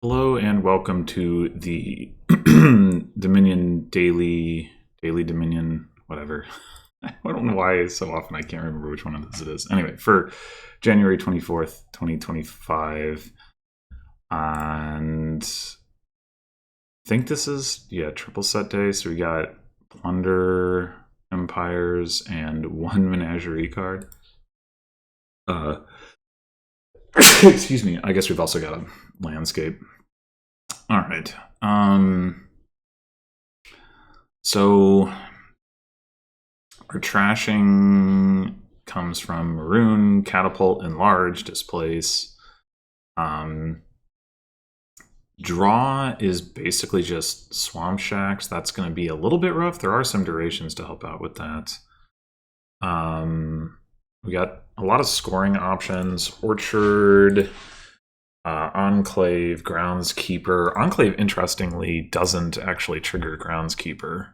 Hello and welcome to the Dominion Daily Dominion, whatever. I don't know why so often I can't remember which one of this it is. Anyway, for January 24th, 2025. And I think this is, triple set day. So we got Plunder, Empires, and one Menagerie card. Excuse me. I guess we've also got a landscape. All right. So our trashing comes from Maroon, Catapult, Enlarge, Displace. Draw is basically just Swamp Shacks. That's going to be a little bit rough. There are some durations to help out with that. We got a lot of scoring options. Orchard, Enclave, Groundskeeper. Enclave, interestingly, doesn't actually trigger Groundskeeper.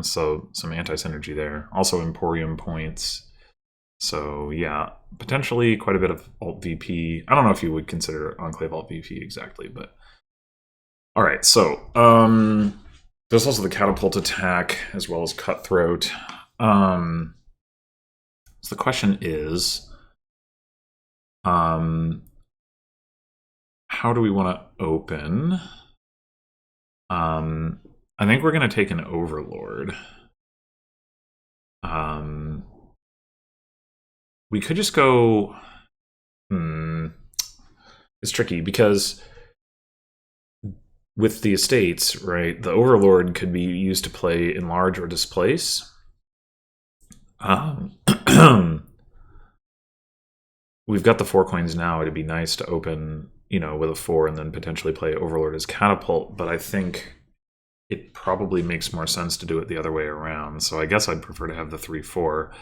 So some anti-synergy there. Also Emporium points. So yeah, potentially quite a bit of alt VP. I don't know if you would consider Enclave alt VP exactly, but all right. So there's also the Catapult attack as well as Cutthroat. So the question is, how do we want to open? I think we're going to take an Overlord. We could just go... It's tricky because with the estates, right, the Overlord could be used to play Enlarge or Displace. We've got the 4 coins now. It'd be nice to open, with a 4 and then potentially play Overlord as Catapult, but I think it probably makes more sense to do it the other way around. So I guess I'd prefer to have the 3-4.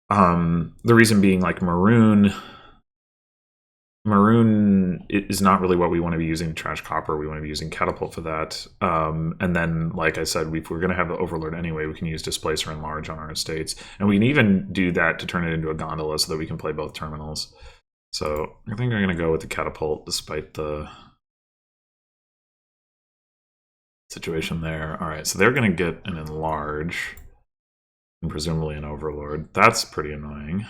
The reason being, like, Maroon is not really what we want to be using Trash Copper. We want to be using Catapult for that. And then, like I said, if we're going to have the Overlord anyway, we can use Displace or Enlarge on our estates. And we can even do that to turn it into a Gondola so that we can play both terminals. So I think I'm going to go with the Catapult despite the situation there. All right, so they're going to get an Enlarge and presumably an Overlord. That's pretty annoying.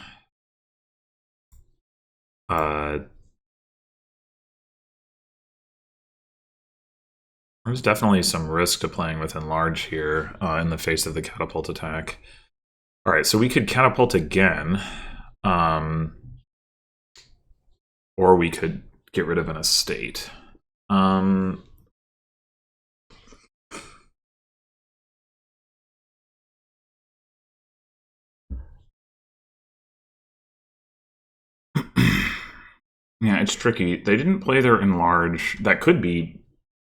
There's definitely some risk to playing with Enlarge here in the face of the Catapult attack. All right, so we could Catapult again. Or we could get rid of an estate. Yeah, it's tricky. They didn't play their Enlarge. That could be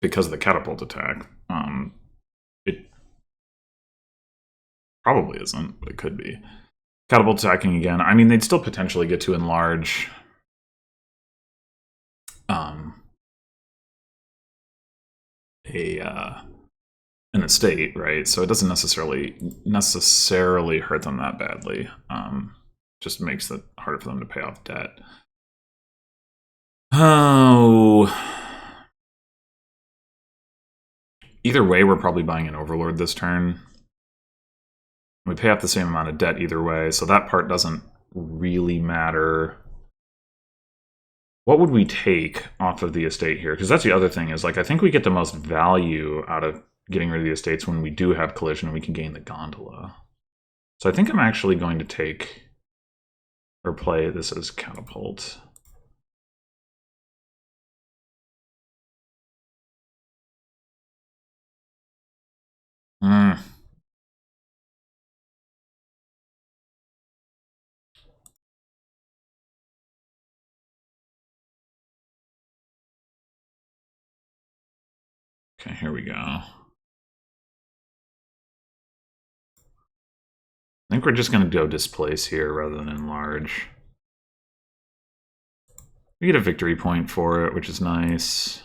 because of the Catapult attack. It probably isn't, but it could be. Catapult attacking again. I mean, they'd still potentially get to Enlarge an estate, right? So it doesn't necessarily hurt them that badly. Just makes it harder for them to pay off debt. Oh. Either way, we're probably buying an Overlord this turn. We pay off the same amount of debt either way, so that part doesn't really matter. What would we take off of the estate here? Because that's the other thing, is like I think we get the most value out of getting rid of the estates when we do have collision and we can gain the Gondola. So I think I'm actually going to take or play this as Catapult. Okay, here we go. I think we're just going to go Displace here rather than Enlarge. We get a victory point for it, which is nice.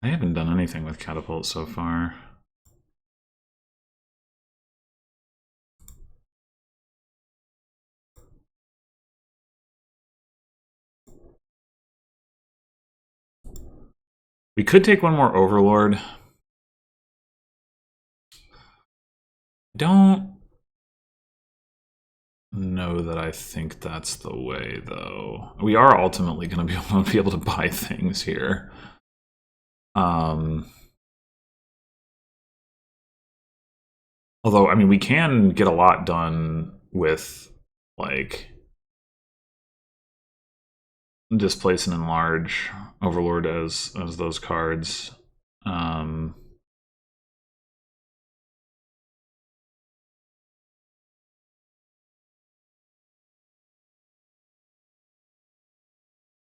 I haven't done anything with Catapult so far. We could take one more Overlord. Don't know that I think that's the way, though. We are ultimately going to be able to buy things here. Although, I mean, we can get a lot done with, like, displace and enlarge Overlord as those cards.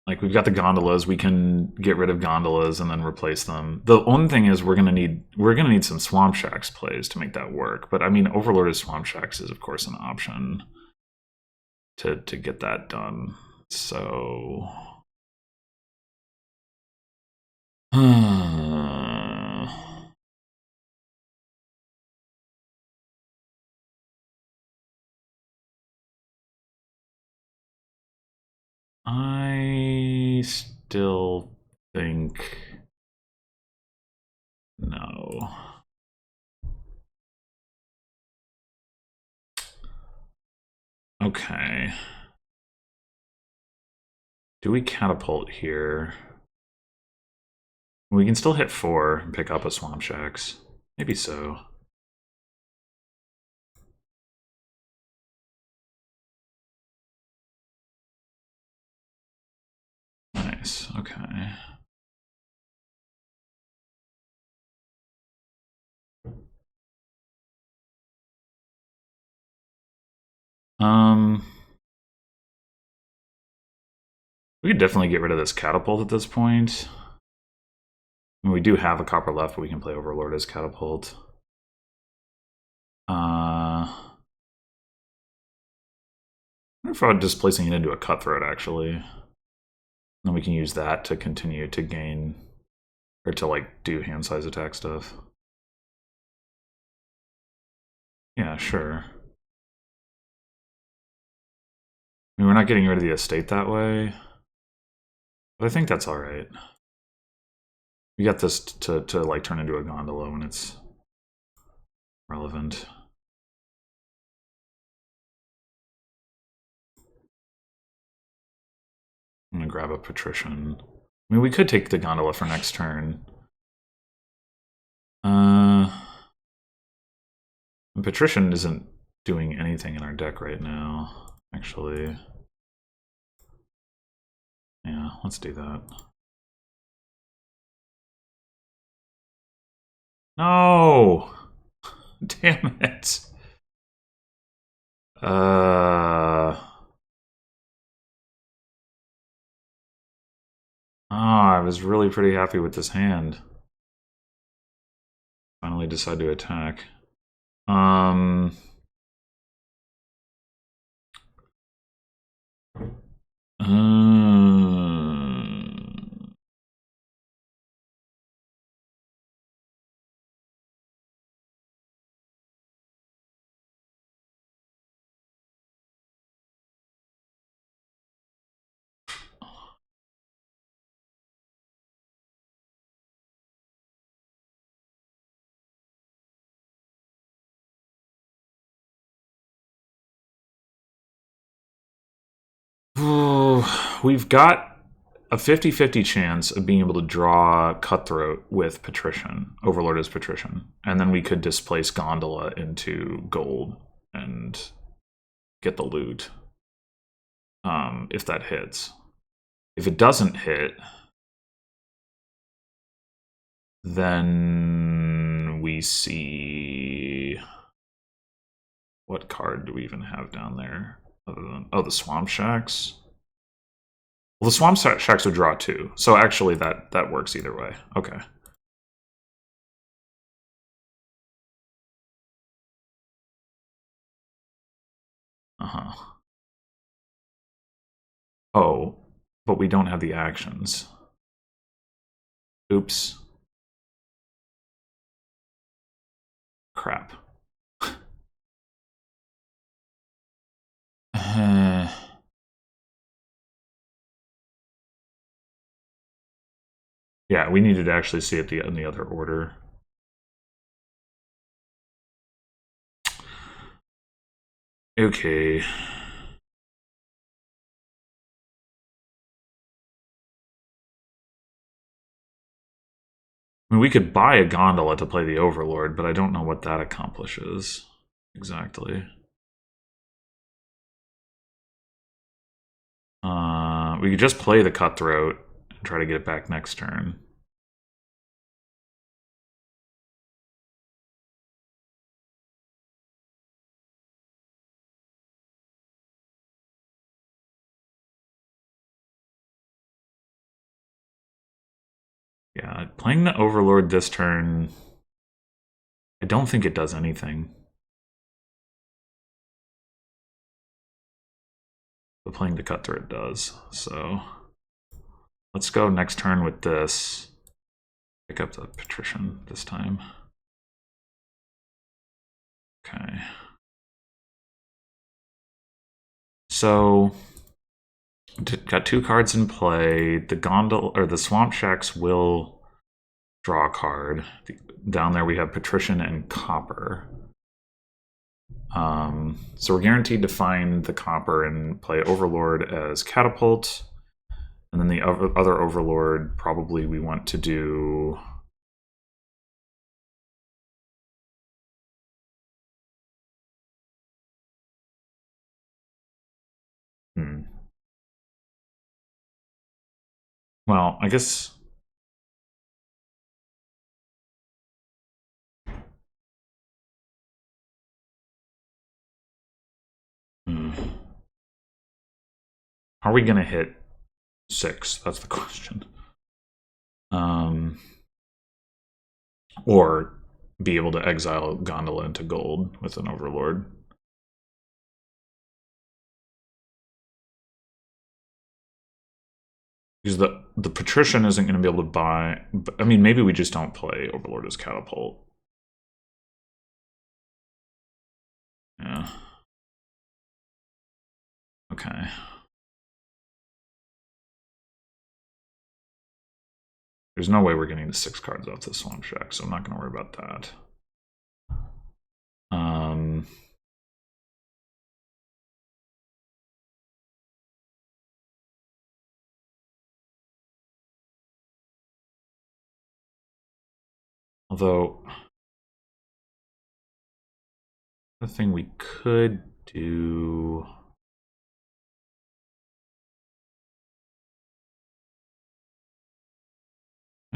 Like, we've got the gondolas, we can get rid of gondolas and then replace them. The only thing is we're gonna need some Swamp Shacks plays to make that work. But I mean, Overlorded Swamp Shacks is of course an option to get that done. So I still think no. Okay. Do we catapult here? We can still hit 4 and pick up a Swamp Shacks. Maybe so. Nice, okay. We could definitely get rid of this catapult at this point. I mean, we do have a copper left, but we can play Overlord as catapult. I wonder if I would displacing it into a cutthroat, actually. Then we can use that to continue to gain, or to, like, do hand size attack stuff. Yeah, sure. I mean, we're not getting rid of the estate that way, but I think that's alright. We got this to like turn into a gondola when it's relevant. I'm gonna grab a patrician. I mean, we could take the gondola for next turn. Patrician isn't doing anything in our deck right now, actually. Yeah, let's do that. No! Damn it. Oh, I was really pretty happy with this hand. Finally decide to attack. We've got a 50-50 chance of being able to draw Cutthroat with Patrician, Overlord as Patrician. And then we could displace Gondola into gold and get the loot. If that hits. If it doesn't hit, then we see... What card do we even have down there? Other than, oh, the Swamp Shacks? Well, the Swamp Shacks would draw 2. So actually that works either way. Okay. Uh-huh. Oh, but we don't have the actions. Oops. Crap. Yeah, we needed to actually see it in the other order. Okay. I mean, we could buy a gondola to play the Overlord, but I don't know what that accomplishes exactly. We could just play the Cutthroat and try to get it back next turn. Yeah, playing the Overlord this turn, I don't think it does anything. But playing the Cutthroat does, so let's go next turn with this. Pick up the Patrician this time. Okay. So got 2 cards in play. The Gondola or the Swamp Shacks will draw a card. Down there we have Patrician and Copper. So we're guaranteed to find the Copper and play Overlord as Catapult. And then the other Overlord, probably we want to do... Well, I guess... Are we going to hit 6? That's the question. Or be able to exile Gondola into gold with an Overlord. Because the Patrician isn't going to be able to buy... I mean, maybe we just don't play Overlord as Catapult. Yeah. Okay. There's no way we're getting the 6 cards off the Swamp Shack, so I'm not going to worry about that. Although, the thing we could do...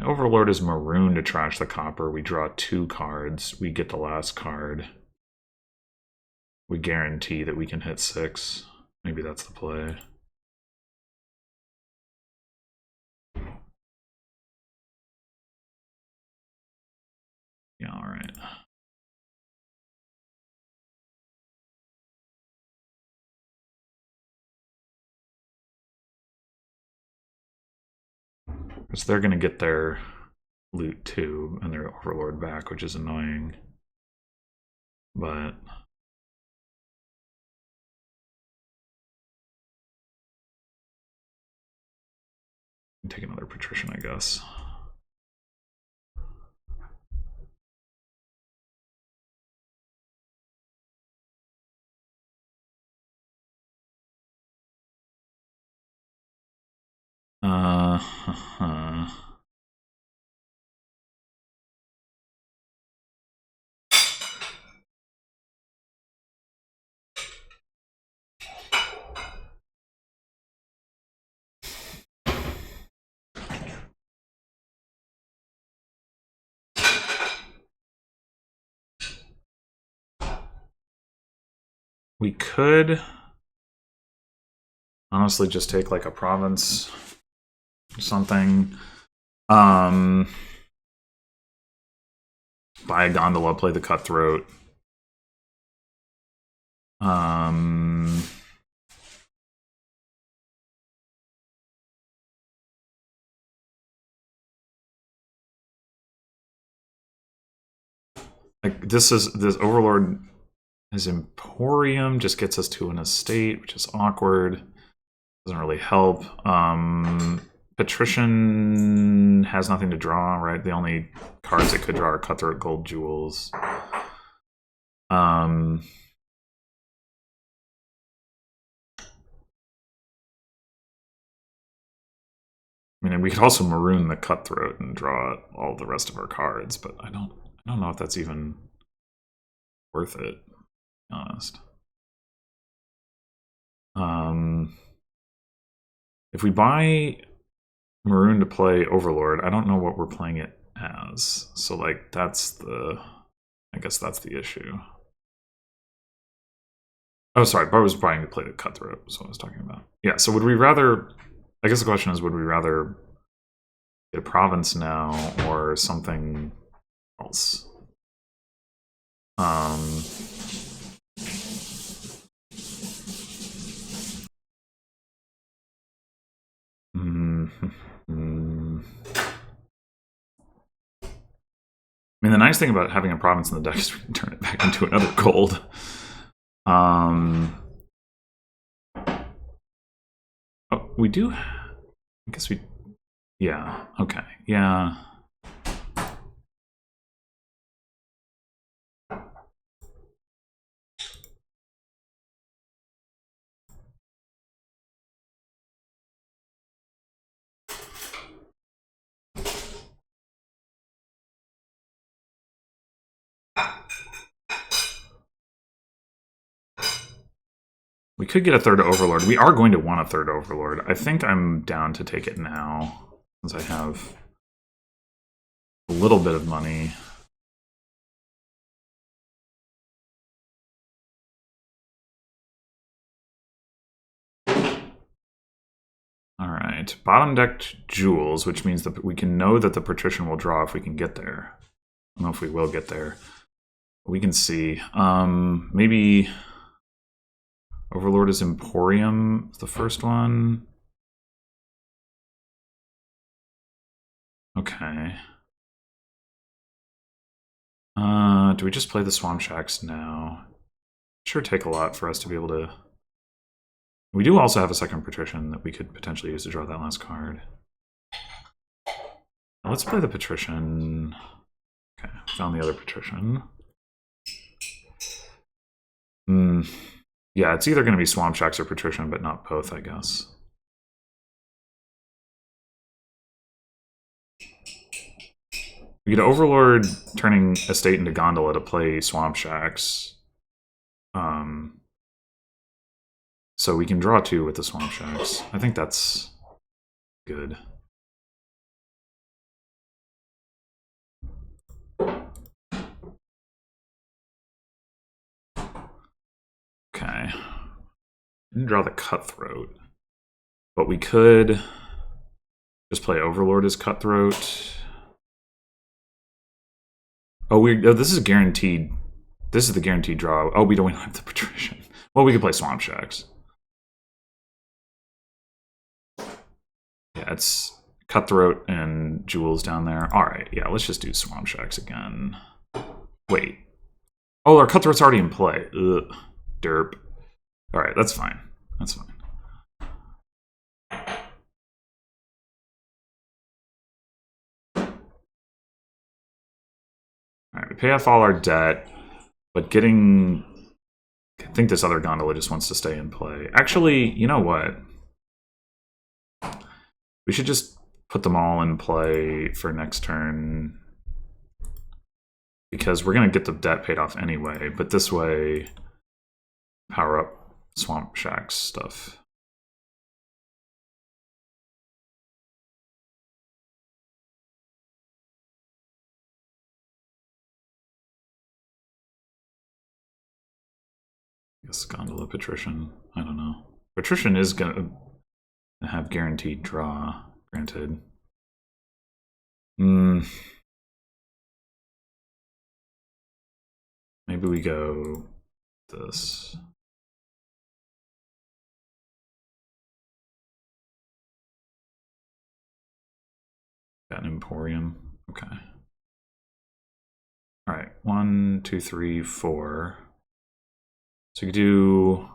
Overlord is maroon to trash the Copper. We draw 2 cards. We get the last card. We guarantee that we can hit 6. Maybe that's the play. Yeah, alright. Because they're going to get their loot too, and their Overlord back, which is annoying. But... take another Patrician, I guess. We could honestly just take like a province or something. Buy a gondola, play the Cutthroat. Like this Overlord is Emporium, just gets us to an estate, which is awkward. Doesn't really help. Patrician has nothing to draw, right? The only cards it could draw are Cutthroat, Gold, Jewels. I mean, we could also maroon the Cutthroat and draw all the rest of our cards, but I don't know if that's even worth it, to be honest. If we buy maroon to play Overlord, I don't know what we're playing it as. So, like, that's the... I guess that's the issue. Oh, sorry, I was buying to play the Cutthroat, is what I was talking about. Yeah, so would we rather... I guess the question is, would we rather get a province now or something else? I mean, the nice thing about having a province in the deck is we can turn it back into another gold. Oh, we do... I guess we... Yeah, okay, yeah. We could get a third Overlord. We are going to want a third Overlord. I think I'm down to take it now, since I have a little bit of money. Alright, bottom deck Jewels, which means that we can know that the Patrician will draw if we can get there. I don't know if we will get there. We can see. Maybe Overlord is Emporium, the first one. Okay. Do we just play the Swamp Shacks now? Sure take a lot for us to be able to... We do also have a second Patrician that we could potentially use to draw that last card. Now let's play the Patrician. Okay, found the other Patrician. Yeah, it's either going to be Swamp Shacks or Patrician, but not both, I guess. We get Overlord turning Estate into Gondola to play Swamp Shacks. So we can draw 2 with the Swamp Shacks. I think that's good. Okay. Didn't draw the Cutthroat. But we could just play Overlord as Cutthroat. Oh, this is guaranteed. This is the guaranteed draw. Oh, we don't have the Patrician. Well, we could play Swamp Shacks. Yeah, it's Cutthroat and Jewels down there. Alright, yeah, let's just do Swamp Shacks again. Wait. Oh, our Cutthroat's already in play. Ugh. Derp. Alright, that's fine. That's fine. Alright, we pay off all our debt, but getting... I think this other Gondola just wants to stay in play. Actually, you know what? We should just put them all in play for next turn. Because we're going to get the debt paid off anyway, but this way, power up Swamp Shacks stuff. I guess Gondola Patrician. I don't know. Patrician is going to have guaranteed draw, granted. Maybe we go this. Got an Emporium. Okay. Alright, 1, 2, 3, 4. So you could do...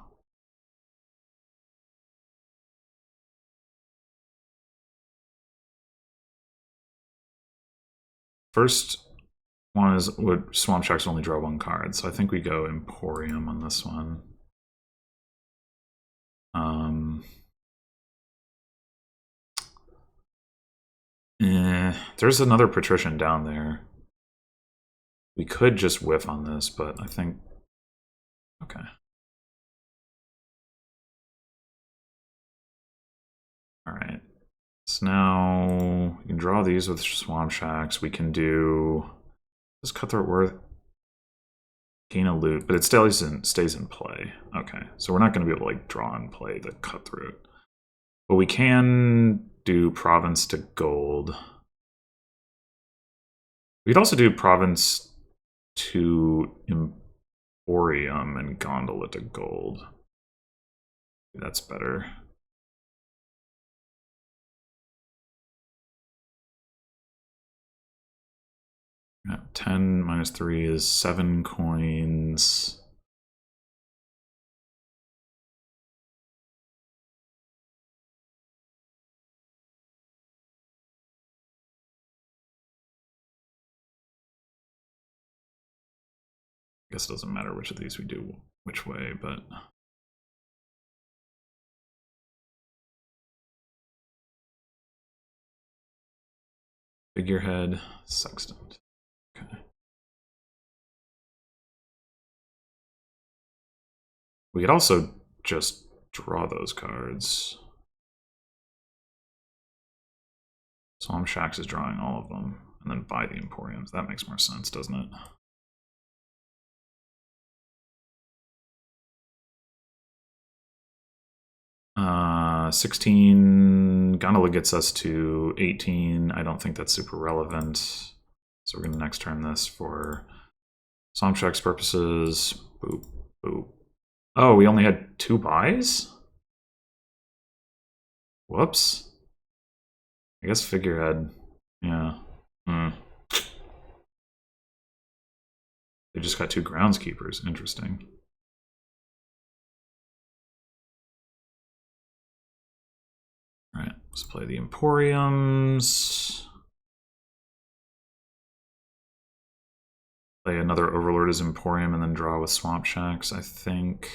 First one is would Swamp Shacks only draw one card, so I think we go Emporium on this one. There's another Patrician down there. We could just whiff on this, but I think... Okay. Alright. So now we can draw these with Swamp Shacks. We can do... Does Cutthroat worth? Gain a loot, but it stays in play. Okay, so we're not going to be able to like draw and play the Cutthroat. But we can do Province to gold. We could also do Province to Emporium and Gondola to gold. That's better. Yeah, 10 minus 3 is 7 coins. I guess it doesn't matter which of these we do which way, but... Figurehead, Sextant. Okay. We could also just draw those cards. Swamp Shacks is drawing all of them, and then buy the Emporiums. That makes more sense, doesn't it? Uh, 16. Gondola gets us to 18. I don't think that's super relevant. So we're going to next turn this for Swamp Shacks purposes. Boop, boop. Oh, we only had 2 buys? Whoops. I guess Figurehead. Yeah. They just got 2 Groundskeepers. Interesting. Alright, let's play the Emporiums. Play another Overlord as Emporium and then draw with Swamp Shacks, I think.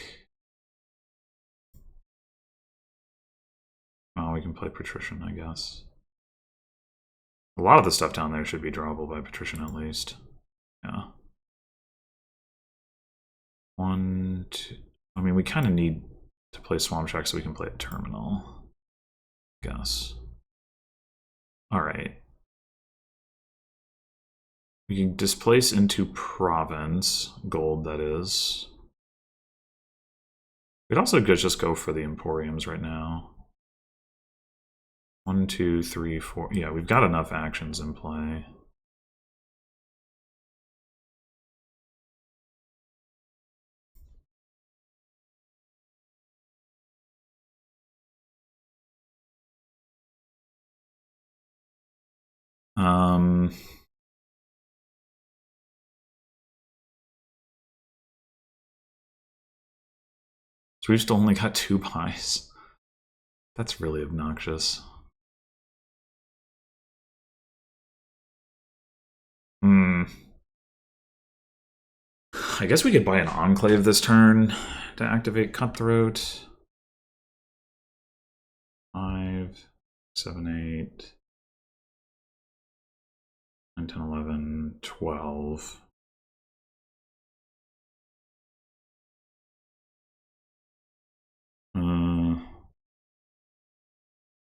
Oh, we can play Patrician, I guess. A lot of the stuff down there should be drawable by Patrician at least. Yeah. 1, 2... I mean, we kind of need to play Swamp Shack so we can play a Terminal. I guess. Alright. We can displace into Province. Gold, that is. We'd also just go for the Emporiums right now. 1, 2, 3, 4. Yeah, we've got enough actions in play. So we've still only got 2 buys. That's really obnoxious. I guess we could buy an Enclave this turn to activate Cutthroat. 5, 7, 8, 9, 10, 11, 12.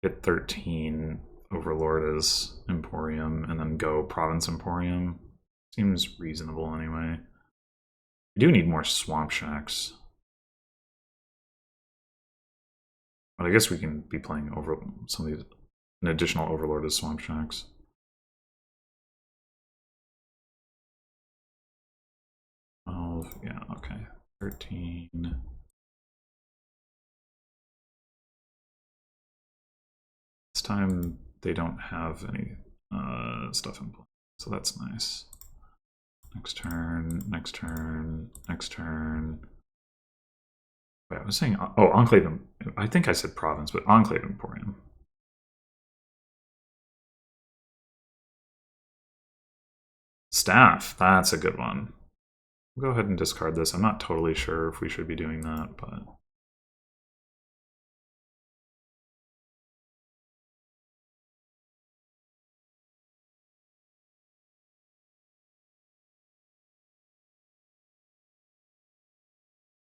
Get 13. Overlord as Emporium, and then go Province Emporium. Seems reasonable anyway. We do need more Swamp Shacks. But I guess we can be playing over some of these, an additional Overlord as Swamp Shacks. Yeah, okay. 13. This time they don't have any stuff in play, so that's nice. Next turn, next turn, next turn. Wait, I was saying, oh, Enclave, I think I said Province, but Enclave Emporium. Staff, that's a good one. We'll go ahead and discard this. I'm not totally sure if we should be doing that, but...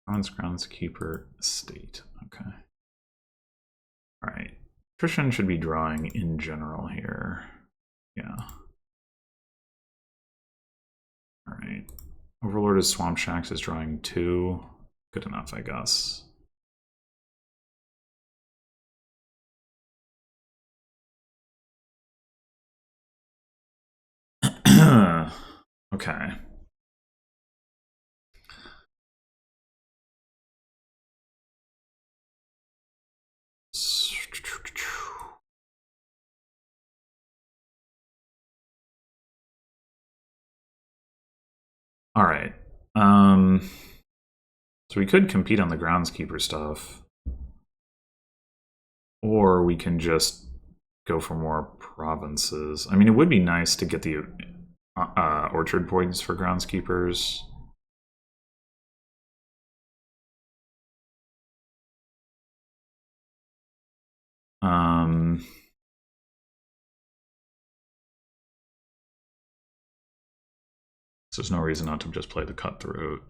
Groundskeeper Estate. Okay. Alright. Attrition should be drawing in general here. Yeah. Alright. Overlord of Swamp Shacks is drawing 2. Good enough, I guess. Okay. All right. So we could compete on the groundskeeper stuff, or we can just go for more provinces. I mean, it would be nice to get the orchard points for groundskeepers. So there's no reason not to just play the cutthroat.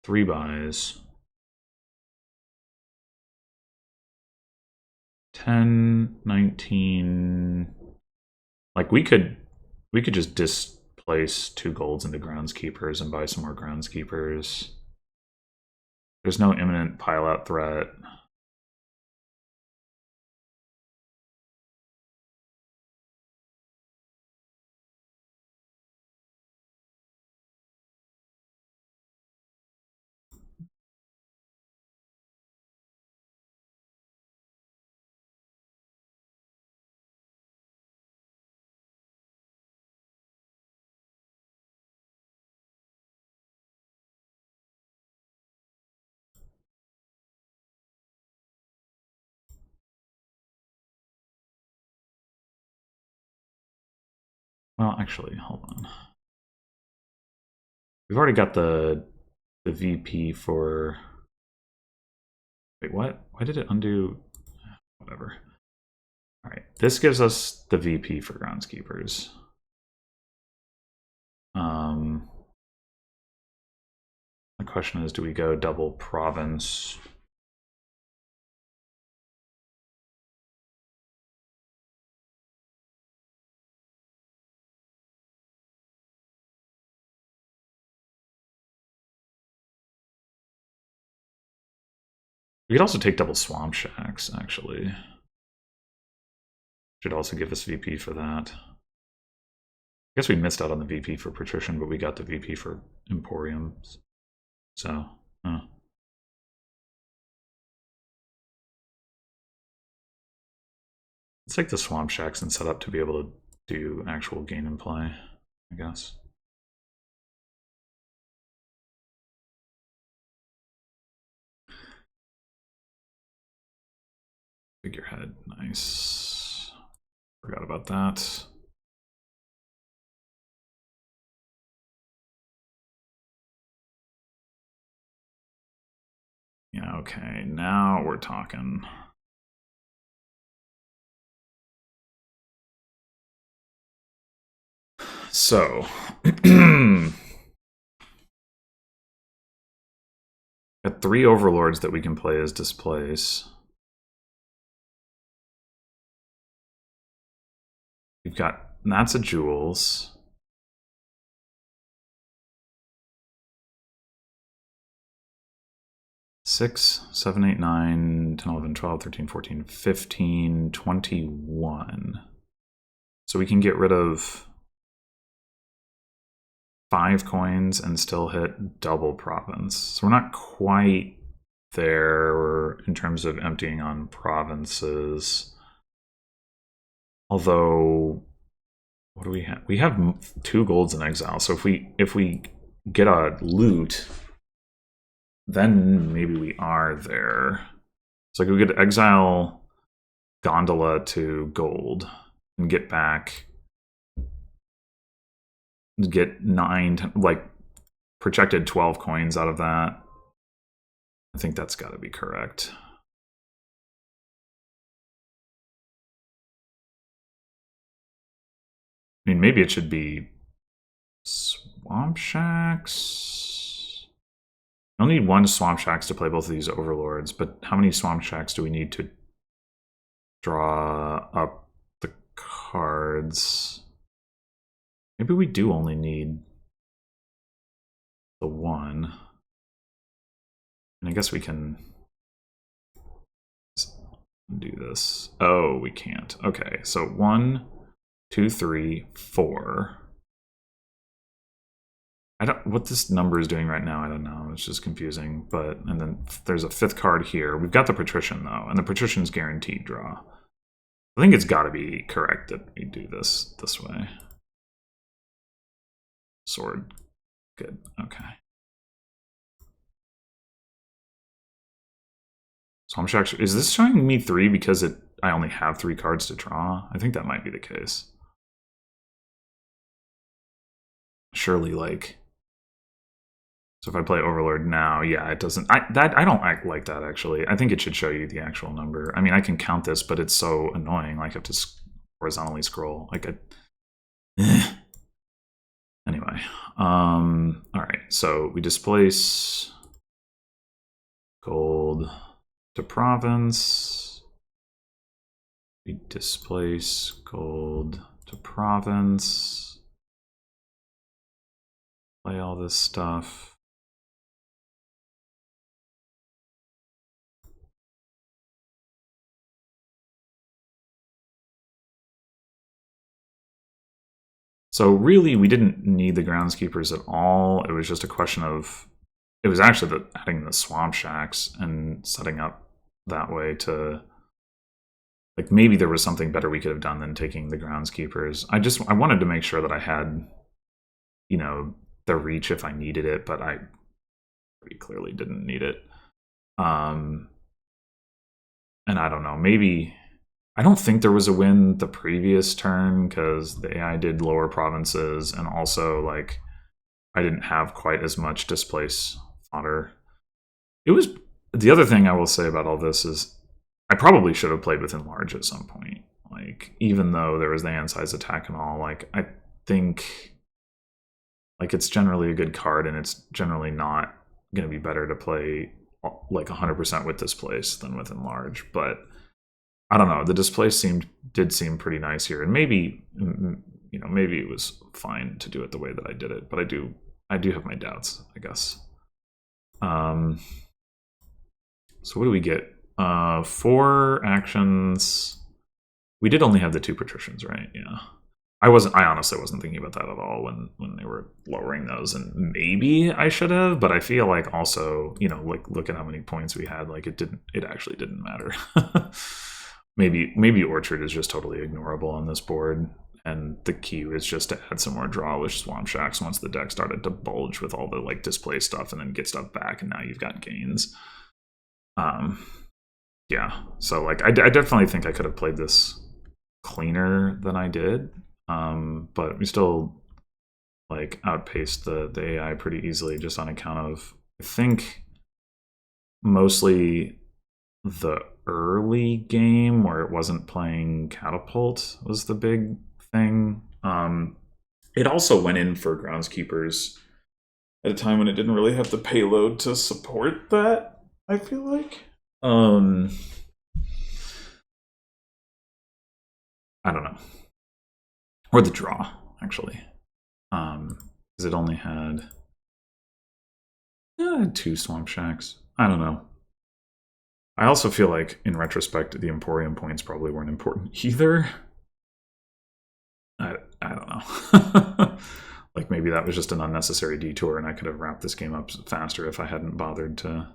Three buys. 10, 19. Like we could just displace 2 golds into groundskeepers and buy some more groundskeepers. There's no imminent pile-out threat. Well, actually, hold on. We've already got the VP for... Wait, what? Why did it undo? Whatever. All right, this gives us the VP for groundskeepers. The question is, do we go double province? We could also take double swamp shacks, actually. Should also give us VP for that. I guess we missed out on the VP for Patrician, but we got the VP for Emporiums. So, let's take the swamp shacks and set up to be able to do actual gain and play, I guess. Figurehead, nice. Forgot about that. Yeah, okay, now we're talking. So, got 3 overlords that we can play as displace. We've got Gnats of Jewels. Six, 7, 8, 9, 10, 11, 12, 13, 14, 15, 21. So we can get rid of 5 coins and still hit double province. So we're not quite there in terms of emptying on provinces. Although, what do we have? We have 2 golds in exile. So if we get a loot, then maybe we are there. So I could exile Gondola to gold and get back, get 9, like projected 12 coins out of that. I think that's got to be correct. I mean, maybe it should be Swamp Shacks. I'll need 1 Swamp Shacks to play both of these Overlords, but how many Swamp Shacks do we need to draw up the cards? Maybe we do only need the 1. And I guess we can do this. Oh, we can't. Okay, so 1, 2, 3, 4. I don't what this number is doing right now. I don't know. It's just confusing. But and then there's a 5th card here. We've got the Patrician though, and the Patrician's guaranteed draw. I think it's got to be correct that we do this way. Sword, good. Okay. So I'm actually, is this showing me 3 because I only have 3 cards to draw? I think that might be the case. Surely, like, so if I play Overlord now, yeah, it doesn't. I don't act like that actually. I think it should show you the actual number. I mean, I can count this, but it's so annoying. Like I have to horizontally scroll. Like anyway, all right. So we displace gold to province. We displace gold to province. Play all this stuff. So really, we didn't need the groundskeepers at all. It was just a question of, it was actually adding the swamp shacks and setting up that way to, like, maybe there was something better we could have done than taking the groundskeepers. I wanted to make sure that I had, you know, the reach if I needed it, but I pretty clearly didn't need it. And I don't know, maybe, I don't think there was a win the previous turn because the AI did lower provinces, and also like I didn't have quite as much displace fodder. It was, the other thing I will say about all this is I probably should have played with enlarge at some point. Like, even though there was the hand-size attack and all, like I think like it's generally a good card, and it's generally not going to be better to play like 100% with displace than with enlarge. But I don't know. The displace did seem pretty nice here, and maybe, you know, maybe it was fine to do it the way that I did it. But I do have my doubts, I guess. So what do we get? 4 actions. We did only have the 2 patricians, right? Yeah. I honestly wasn't thinking about that at all when they were lowering those, and maybe I should have, but I feel like also, you know, like look at how many points we had. Like it actually didn't matter. Maybe Orchard is just totally ignorable on this board, and the key is just to add some more draw with Swamp Shacks once the deck started to bulge with all the like display stuff, and then get stuff back, and now you've got gains. Yeah, so like I definitely think I could have played this cleaner than I did, but we still like outpaced the AI pretty easily, just on account of, I think, mostly the early game where it wasn't playing Catapult was the big thing. It also went in for Groundskeepers at a time when it didn't really have the payload to support that, I feel like. I don't know. Or the draw, actually. Because it only had 2 Swamp Shacks. I don't know. I also feel like, in retrospect, the Emporium points probably weren't important either. I don't know. Like, maybe that was just an unnecessary detour, and I could have wrapped this game up faster if I hadn't bothered to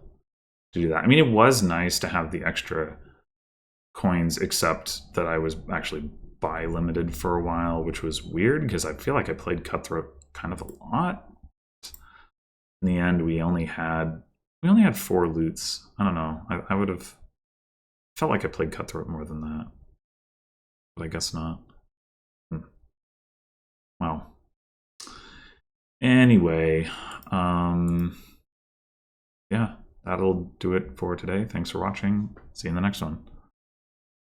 do that. I mean, it was nice to have the extra coins, except that I was actually buy limited for a while, which was weird because I feel like I played Cutthroat kind of a lot. In the end, we only had 4 loots. I don't know. I would have Felt like I played Cutthroat more than that, but I guess not. Wow. Anyway, yeah, that'll do it for today. Thanks for watching. See you in the next one.